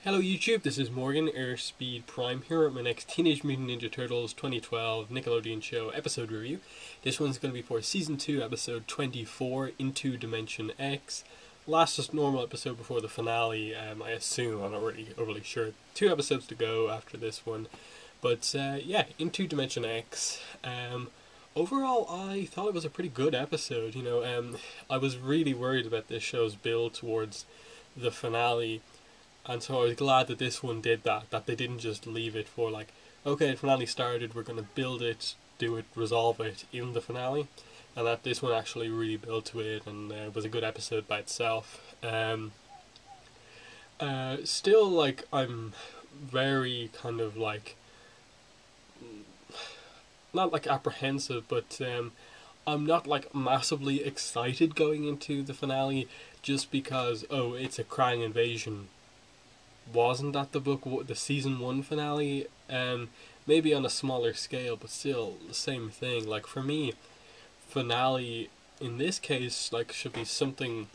Hello YouTube, this is Morgan, Airspeed Prime here at my next Teenage Mutant Ninja Turtles 2012 Nickelodeon show episode review. This one's going to be for Season 2, Episode 24, Into Dimension X. Last just normal episode before the finale, I assume, I'm not really overly sure. 2 episodes to go after this one. But yeah, Into Dimension X. Overall, I thought it was a pretty good episode. I was really worried about this show's build towards the finale. And so I was glad that this one did that they didn't just leave it for like, okay, the finale started, we're going to build it, do it, resolve it in the finale. And that this one actually really built to it and was a good episode by itself. Still, like, I'm very kind of like, not like apprehensive, but I'm not like massively excited going into the finale just because, oh, it's a Krang invasion. Wasn't that the season 1 finale? Maybe on a smaller scale, but still the same thing. Like, for me, finale in this case like should be something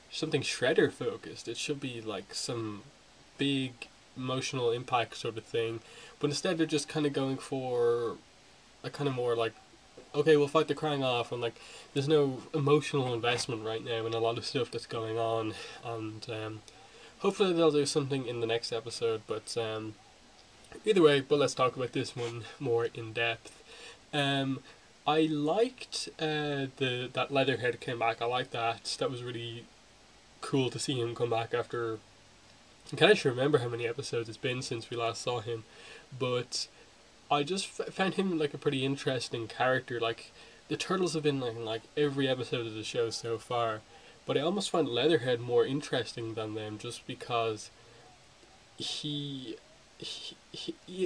Shredder focused. It should be like some big emotional impact sort of thing. But instead they're just kind of going for a kind of more like, okay, we'll fight the Krang off, and like there's no emotional investment right now in a lot of stuff that's going on, and hopefully they'll do something in the next episode, but either way, but let's talk about this one more in depth. I liked that Leatherhead came back. I liked that. That was really cool to see him come back after... I can't actually remember how many episodes it's been since we last saw him, but I just found him like a pretty interesting character. Like, the Turtles have been in like every episode of the show so far, but I almost find Leatherhead more interesting than them just because he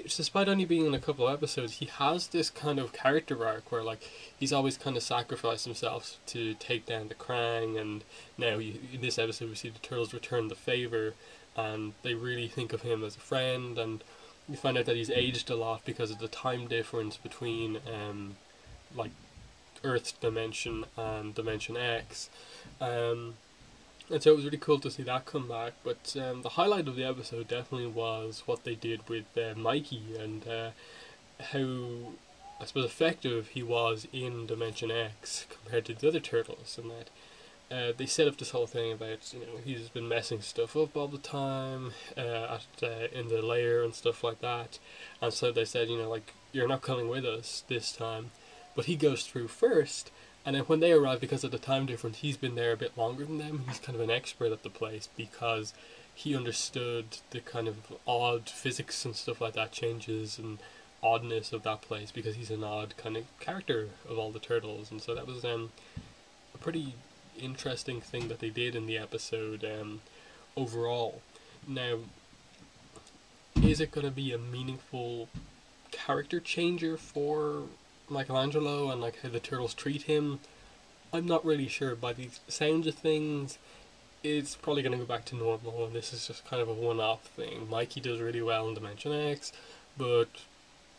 despite only being in a couple of episodes, he has this kind of character arc where like he's always kind of sacrificed himself to take down the Krang, and now in this episode we see the Turtles return the favor and they really think of him as a friend, and you find out that he's aged a lot because of the time difference between like Earth's dimension and Dimension X. And so it was really cool to see that come back, but the highlight of the episode definitely was what they did with Mikey, and how, I suppose, effective he was in Dimension X compared to the other Turtles, and that they set up this whole thing about, he's been messing stuff up all the time in the lair and stuff like that, and so they said, like, you're not coming with us this time, but he goes through first. And then when they arrive, because of the time difference, he's been there a bit longer than them. He's kind of an expert at the place because he understood the kind of odd physics and stuff like that, changes and oddness of that place, because he's an odd kind of character of all the Turtles. And so that was a pretty interesting thing that they did in the episode overall. Now, is it going to be a meaningful character changer for Michelangelo and like how the Turtles treat him? I'm not really sure. By the sounds of things, it's probably going to go back to normal, and this is just kind of a one-off thing. Mikey does really well in Dimension X, but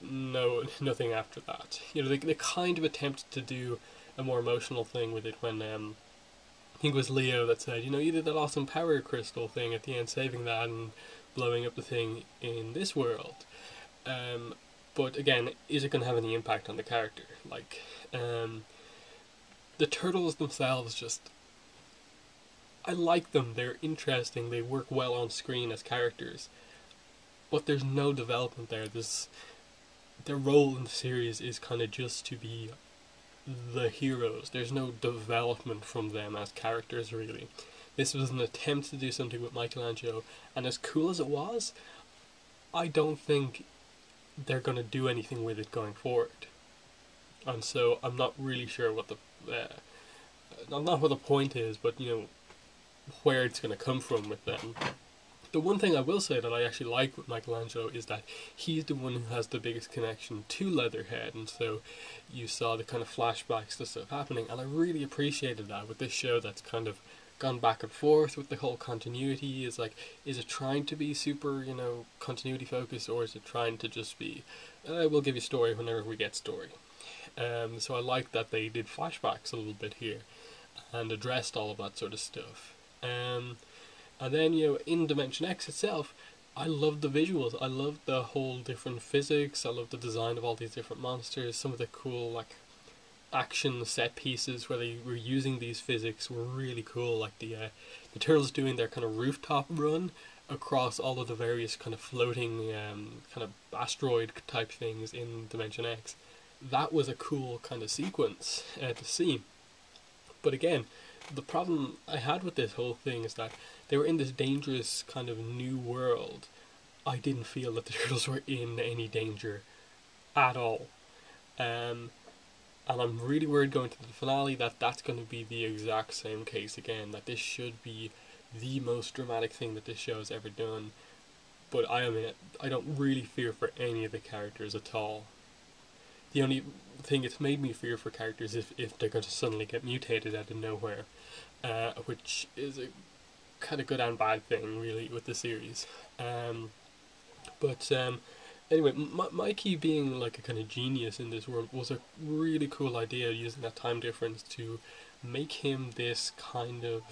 nothing after that. They kind of attempted to do a more emotional thing with it when I think it was Leo that said, you did that awesome power crystal thing at the end, saving that and blowing up the thing in this world. But again, is it going to have any impact on the character? Like, the Turtles themselves just... I like them, they're interesting, they work well on screen as characters. But there's no development there. Their role in the series is kind of just to be the heroes. There's no development from them as characters, really. This was an attempt to do something with Michelangelo, and as cool as it was, I don't think they're going to do anything with it going forward. And so I'm not really sure what not what the point is, but where it's going to come from with them. The one thing I will say that I actually like with Michelangelo is that he's the one who has the biggest connection to Leatherhead, and so you saw the kind of flashbacks to stuff happening, and I really appreciated that with this show that's kind of gone back and forth with the whole continuity. Is it trying to be super, continuity focused, or is it trying to just be, we'll give you story whenever we get story. So I like that they did flashbacks a little bit here and addressed all of that sort of stuff. And then, in Dimension X itself, I love the visuals. I love the whole different physics. I love the design of all these different monsters. Some of the cool like action set pieces where they were using these physics were really cool. Like the turtles doing their kind of rooftop run across all of the various kind of floating kind of asteroid type things in Dimension X. That was a cool kind of sequence to see. But again, the problem I had with this whole thing is that they were in this dangerous kind of new world. I didn't feel that the turtles were in any danger at all. Um, and I'm really worried going to the finale that that's going to be the exact same case again. That this should be the most dramatic thing that this show has ever done. But I don't really fear for any of the characters at all. The only thing it's made me fear for characters if they're going to suddenly get mutated out of nowhere, which is a kind of good and bad thing, really, with the series. But anyway, Mikey being like a kind of genius in this world was a really cool idea, using that time difference to make him this kind of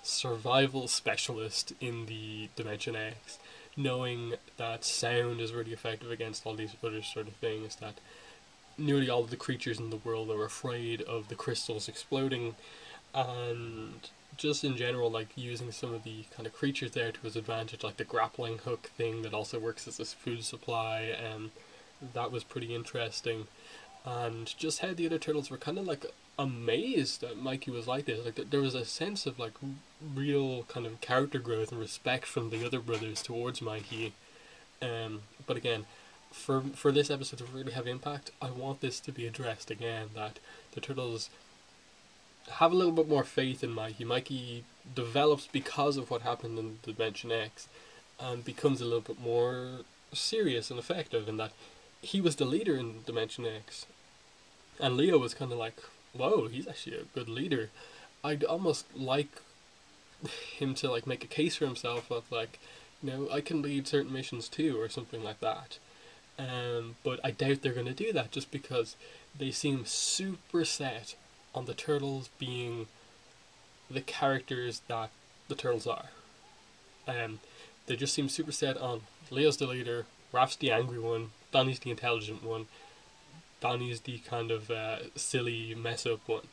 survival specialist in the Dimension X, knowing that sound is really effective against all these other sort of things, that nearly all of the creatures in the world are afraid of the crystals exploding, and just in general, like using some of the kind of creatures there to his advantage, like the grappling hook thing that also works as a food supply, and that was pretty interesting. And just how the other turtles were kind of like amazed that Mikey was like this. Like there was a sense of like real kind of character growth and respect from the other brothers towards Mikey. But again, for this episode to really have impact, I want this to be addressed again. That the turtles have a little bit more faith in Mikey. Mikey develops because of what happened in Dimension X, and becomes a little bit more serious and effective. In that he was the leader in Dimension X, and Leo was kind of like, whoa, he's actually a good leader. I'd almost like him to like make a case for himself of like, I can lead certain missions too, or something like that. But I doubt they're going to do that, just because they seem super set on the turtles being the characters that the turtles are. They just seem super set on Leo's the leader, Raph's the angry one, Donnie's the intelligent one, Donnie's the kind of silly mess up one,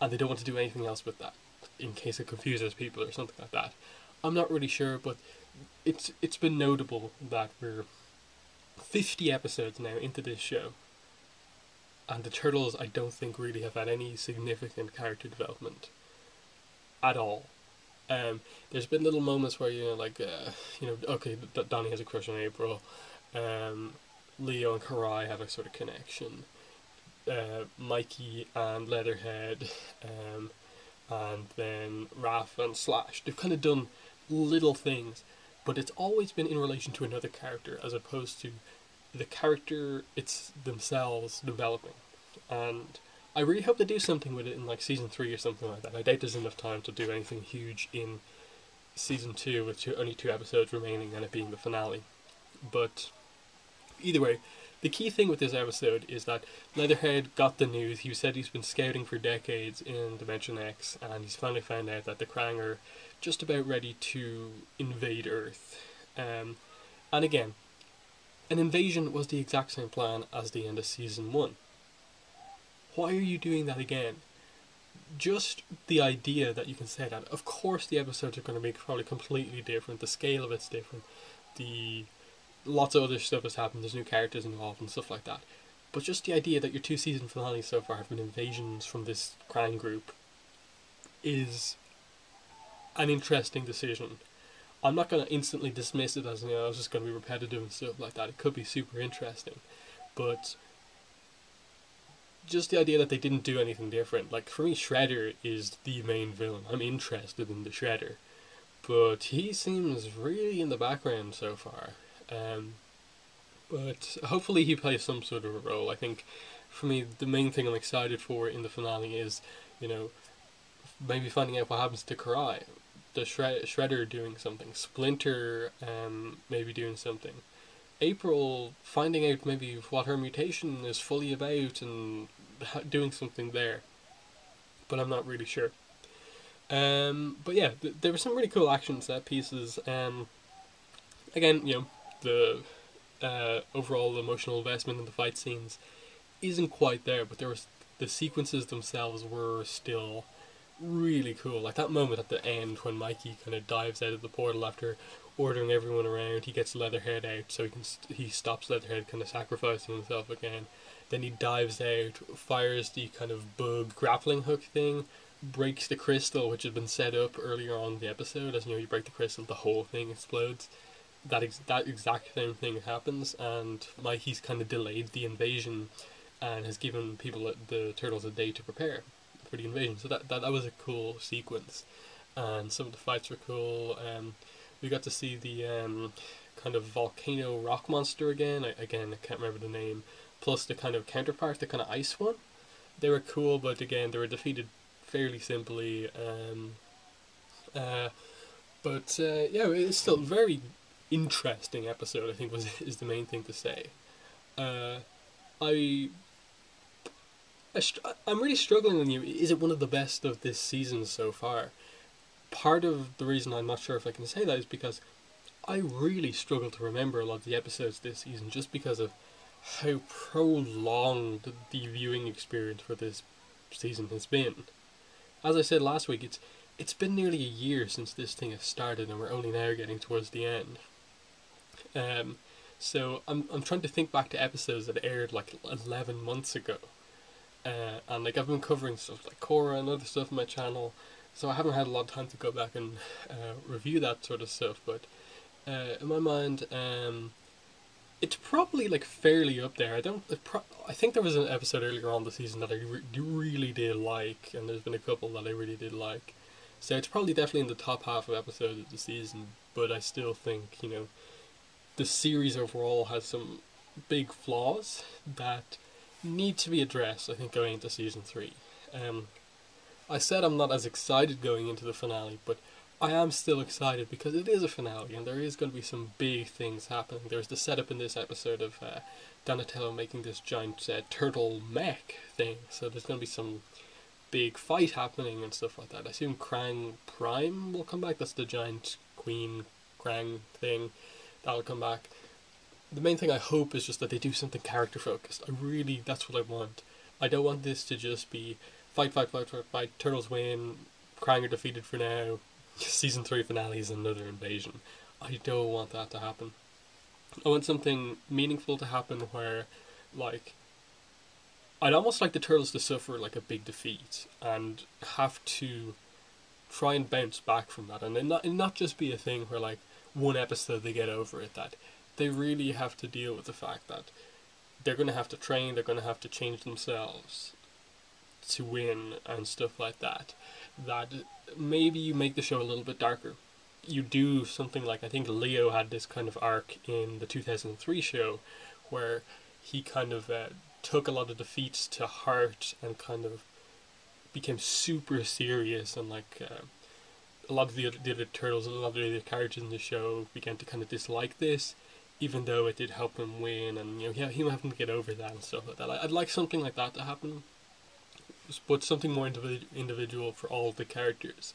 and they don't want to do anything else with that in case it confuses people or something like that. I'm not really sure, but it's been notable that we're 50 episodes now into this show, and the turtles I don't think really have had any significant character development at all. There's been little moments where okay, Donnie has a crush on April. Leo and Karai have a sort of connection. Mikey and Leatherhead, and then Raph and Slash. They've kind of done little things, but it's always been in relation to another character as opposed to the character it's themselves developing. And I really hope they do something with it in like season 3 or something like that. I doubt there's enough time to do anything huge in season 2 with only 2 episodes remaining and it being the finale. But either way, the key thing with this episode is that Leatherhead got the news. He said he's been scouting for decades in Dimension X, and he's finally found out that the Krang are just about ready to invade Earth. And again, an invasion was the exact same plan as the end of season 1. Why are you doing that again? Just the idea that you can say that. Of course the episodes are going to be probably completely different. The scale of it's different. Lots of other stuff has happened. There's new characters involved and stuff like that. But just the idea that your 2 season finales so far have been invasions from this crime group is an interesting decision. I'm not going to instantly dismiss it as, it's just going to be repetitive and stuff like that. It could be super interesting. But just the idea that they didn't do anything different. Like, for me, Shredder is the main villain. I'm interested in the Shredder. But he seems really in the background so far. But hopefully he plays some sort of a role. I think, for me, the main thing I'm excited for in the finale is, maybe finding out what happens to Karai. The Shredder doing something. Splinter maybe doing something. April finding out maybe what her mutation is fully about and doing something there. But I'm not really sure. But yeah, there were some really cool action set pieces. Again, the overall emotional investment in the fight scenes isn't quite there, but the sequences themselves were still really cool. Like that moment at the end when Mikey kind of dives out of the portal after ordering everyone around. He gets Leatherhead out, so he stops Leatherhead kind of sacrificing himself again. Then he dives out, fires the kind of bug grappling hook thing, breaks the crystal which had been set up earlier on in the episode. As you break the crystal, the whole thing explodes. That exact same thing happens, and Mikey's kind of delayed the invasion and has given the turtles a day to prepare for the invasion. So that was a cool sequence, and some of the fights were cool. We got to see the kind of volcano rock monster again. I can't remember the name. Plus the kind of counterpart, the kind of ice one. They were cool, but again, they were defeated fairly simply. Yeah, it's still a very interesting episode. I think is the main thing to say. Uh, I I'm really struggling with you. Is it one of the best of this season so far? Part of the reason I'm not sure if I can say that is because I really struggle to remember a lot of the episodes this season just because of how prolonged the viewing experience for this season has been. As I said last week, it's been nearly a year since this thing has started, and we're only now getting towards the end. So I'm trying to think back to episodes that aired like 11 months ago, and like I've been covering stuff like Korra and other stuff on my channel, so I haven't had a lot of time to go back and review that sort of stuff. But in my mind, it's probably like fairly up there. I think there was an episode earlier on the season that I really did like, and there's been a couple that I really did like. So it's probably definitely in the top half of episodes of the season. But I still think the series overall has some big flaws that need to be addressed, I think, going into season 3. I said I'm not as excited going into the finale, but I am still excited because it is a finale and there is going to be some big things happening. There's the setup in this episode of Donatello making this giant turtle mech thing, so there's going to be some big fight happening and stuff like that. I assume Krang Prime will come back. That's the giant Queen Krang thing. That'll come back. The main thing I hope is just that they do something character focused. That's what I want. I don't want this to just be fight, turtles win, Krang are defeated for now, season 3 finale is another invasion. I don't want that to happen. I want something meaningful to happen where, like, I'd almost like the turtles to suffer like a big defeat and have to try and bounce back from that, and not just be a thing where like one episode they get over it. That they really have to deal with the fact that they're going to have to train, they're going to have to change themselves to win and stuff like that. That maybe you make the show a little bit darker. You do something like, I think Leo had this kind of arc in the 2003 show where he kind of took a lot of defeats to heart and kind of became super serious, and like a lot of the other turtles, a lot of the other characters in the show began to kind of dislike this, even though it did help him win, and him having to get over that and stuff like that. I'd like something like that to happen, but something more individual for all the characters.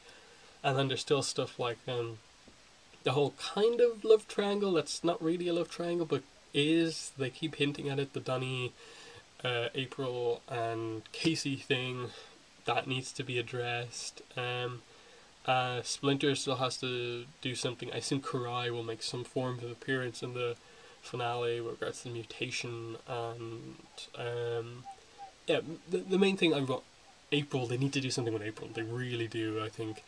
And then there's still stuff like the whole kind of love triangle that's not really a love triangle, but they keep hinting at it, the Donnie, April and Casey thing that needs to be addressed. Splinter still has to do something. I assume Karai will make some form of appearance in the finale with regards to the mutation, and the main thing I've got, April, they need to do something with April. They really do. I think,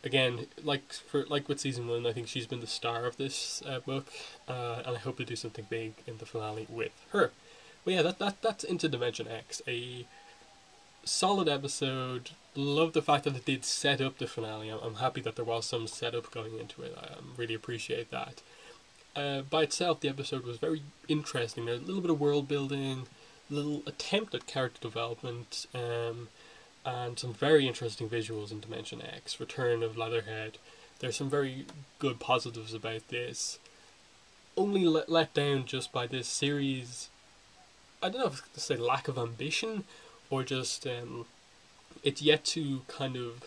again, like with season 1, I think she's been the star of this book, and I hope to do something big in the finale with her. But yeah, that's Into Dimension X, a solid episode. Love the fact that it did set up the finale. I'm happy that there was some setup going into it. I really appreciate that. By itself, the episode was very interesting. There's a little bit of world building, a little attempt at character development, and some very interesting visuals in Dimension X. Return of Leatherhead. There's some very good positives about this. Only let down just by this series. I don't know if to say lack of ambition, or just it's yet to kind of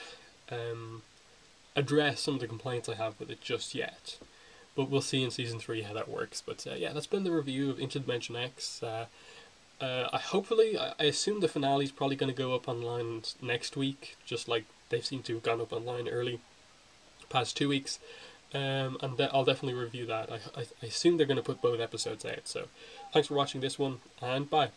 address some of the complaints I have with it just yet. but we'll see in season 3 how that works. But yeah, that's been the review of Interdimension X. I assume the finale is probably going to go up online next week, just like they seem to have gone up online early past 2 weeks. I'll definitely review that. I assume they're going to put both episodes out. So thanks for watching this one, and bye.